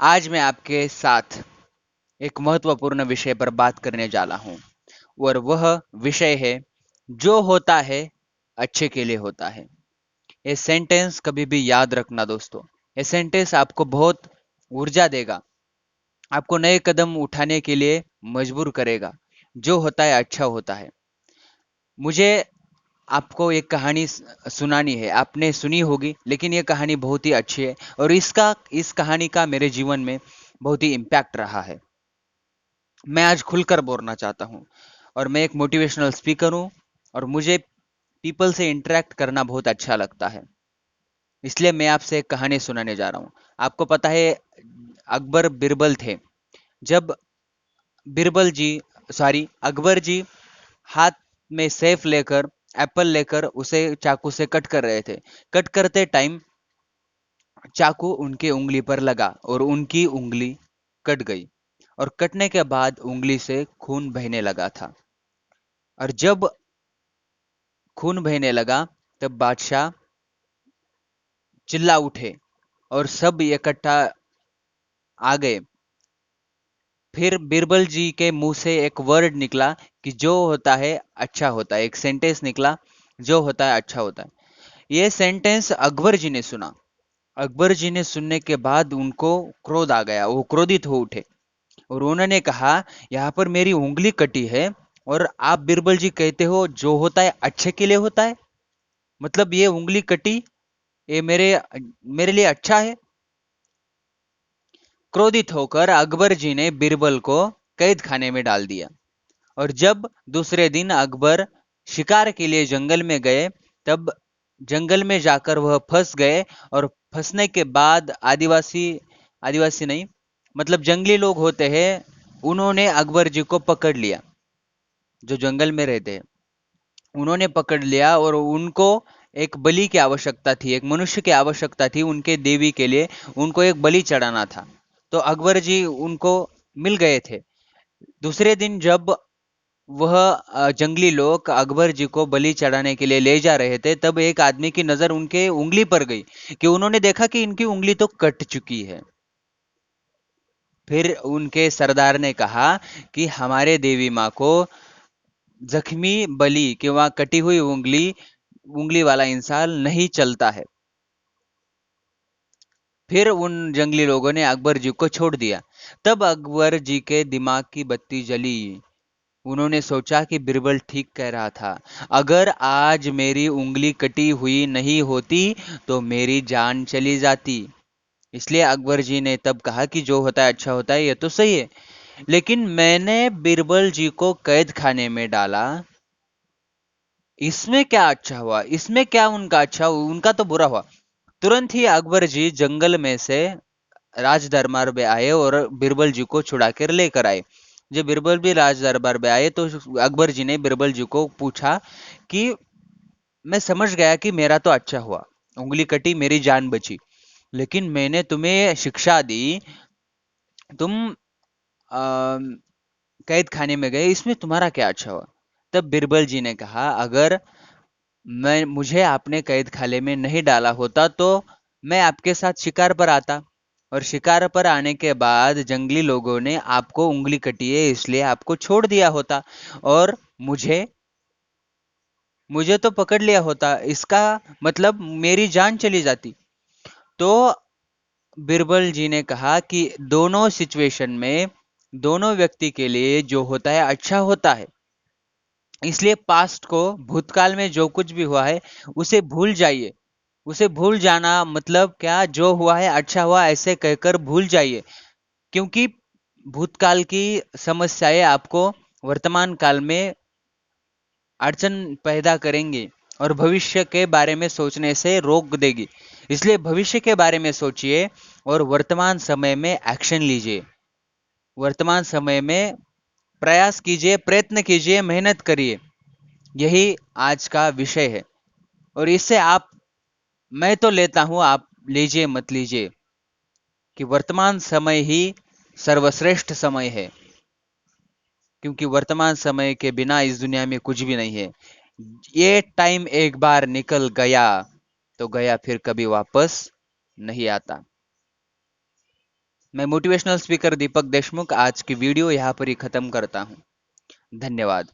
आज मैं आपके साथ एक महत्वपूर्ण विषय पर बात करने जा रहा हूँ और वह विषय है जो होता है अच्छे के लिए होता है। ये सेंटेंस कभी भी याद रखना दोस्तों। ये सेंटेंस आपको बहुत ऊर्जा देगा, आपको नए कदम उठाने के लिए मजबूर करेगा। जो होता है अच्छा होता है। मुझे आपको एक कहानी सुनानी है, आपने सुनी होगी लेकिन ये कहानी बहुत ही अच्छी है और इस कहानी का मेरे जीवन में बहुत ही इम्पैक्ट रहा है। मैं आज खुलकर बोलना चाहता हूँ और मैं एक मोटिवेशनल स्पीकर हूँ और मुझे पीपल से इंटरेक्ट करना बहुत अच्छा लगता है। इसलिए मैं आपसे एक कहानी सुनाने जा रहा हूँ। आपको पता है अकबर बिरबल थे। जब बिरबल जी सॉरी अकबर जी हाथ में सेफ लेकर एप्पल लेकर उसे चाकू से कट कर रहे थे। कट करते टाइम चाकू उनकी उंगली पर लगा और उनकी उंगली कट गई और कटने के बाद उंगली से खून बहने लगा था। और जब खून बहने लगा तब बादशाह चिल्ला उठे और सब इकट्ठा आ गए। फिर बिरबल जी के मुंह से एक वर्ड निकला कि जो होता है अच्छा होता है। एक सेंटेंस निकला, जो होता है अच्छा होता है। ये सेंटेंस अकबर जी ने सुना। अकबर जी ने सुनने के बाद उनको क्रोध आ गया, वो क्रोधित हो उठे और उन्होंने कहा यहाँ पर मेरी उंगली कटी है और आप बिरबल जी कहते हो जो होता है अच्छे के लिए होता है। मतलब ये उंगली कटी, ये मेरे लिए अच्छा है। क्रोधित होकर अकबर जी ने बिरबल को कैद खाने में डाल दिया। और जब दूसरे दिन अकबर शिकार के लिए जंगल में गए तब जंगल में जाकर वह फंस गए और फंसने के बाद आदिवासी आदिवासी नहीं, मतलब जंगली लोग होते हैं, उन्होंने अकबर जी को पकड़ लिया। जो जंगल में रहते हैं उन्होंने पकड़ लिया और उनको एक बलि की आवश्यकता थी, एक मनुष्य की आवश्यकता थी उनके देवी के लिए। उनको एक बलि चढ़ाना था। तो अकबर जी उनको मिल गए थे। दूसरे दिन जब वह जंगली लोग अकबर जी को बलि चढ़ाने के लिए ले जा रहे थे तब एक आदमी की नजर उनके उंगली पर गई कि उन्होंने देखा कि इनकी उंगली तो कट चुकी है। फिर उनके सरदार ने कहा कि हमारे देवी माँ को जख्मी बलि किंवा कटी हुई उंगली उंगली वाला इंसान नहीं चलता है। फिर उन जंगली लोगों ने अकबर जी को छोड़ दिया। तब अकबर जी के दिमाग की बत्ती जली। उन्होंने सोचा कि बिरबल ठीक कह रहा था। अगर आज मेरी उंगली कटी हुई नहीं होती तो मेरी जान चली जाती। इसलिए अकबर जी ने तब कहा कि जो होता है अच्छा होता है, ये तो सही है। लेकिन मैंने बिरबल जी को कैद खाने में डाला, इसमें क्या अच्छा हुआ, इसमें क्या उनका अच्छा हुआ, उनका तो बुरा हुआ। तुरंत ही अकबर जी जंगल में से राज दरबार में आए और बिरबल जी को छुड़ा कर लेकर आए। जब बिरबल भी राज दरबार में आए तो अकबर जी ने बिरबल जी को पूछा कि मैं समझ गया कि मेरा तो अच्छा हुआ, उंगली कटी, मेरी जान बची, लेकिन मैंने तुम्हें शिक्षा दी, तुम कैद खाने में गए, इसमें तुम्हारा क्या अच्छा हुआ। तब बिरबल जी ने कहा अगर मैं मुझे आपने कैद खाने में नहीं डाला होता तो मैं आपके साथ शिकार पर आता और शिकार पर आने के बाद जंगली लोगों ने आपको उंगली कटी है इसलिए आपको छोड़ दिया होता और मुझे मुझे तो पकड़ लिया होता, इसका मतलब मेरी जान चली जाती। तो बिरबल जी ने कहा कि दोनों सिचुएशन में दोनों व्यक्ति के लिए जो होता है अच्छा होता है। इसलिए पास्ट को, भूतकाल में जो कुछ भी हुआ है उसे भूल जाइए। उसे भूल जाना मतलब क्या, जो हुआ है अच्छा हुआ ऐसे कहकर भूल जाइए। क्योंकि भूतकाल की समस्याएं आपको वर्तमान काल में अड़चन पैदा करेंगी और भविष्य के बारे में सोचने से रोक देगी। इसलिए भविष्य के बारे में सोचिए और वर्तमान समय में एक्शन लीजिए। वर्तमान समय में प्रयास कीजिए, प्रयत्न कीजिए, मेहनत करिए। यही आज का विषय है। और इससे आप, मैं तो लेता हूं, आप लीजिए मत लीजिए, कि वर्तमान समय ही सर्वश्रेष्ठ समय है। क्योंकि वर्तमान समय के बिना इस दुनिया में कुछ भी नहीं है। ये टाइम एक बार निकल गया तो गया, फिर कभी वापस नहीं आता। मैं मोटिवेशनल स्पीकर दीपक देशमुख आज की वीडियो यहाँ पर ही खत्म करता हूँ। धन्यवाद।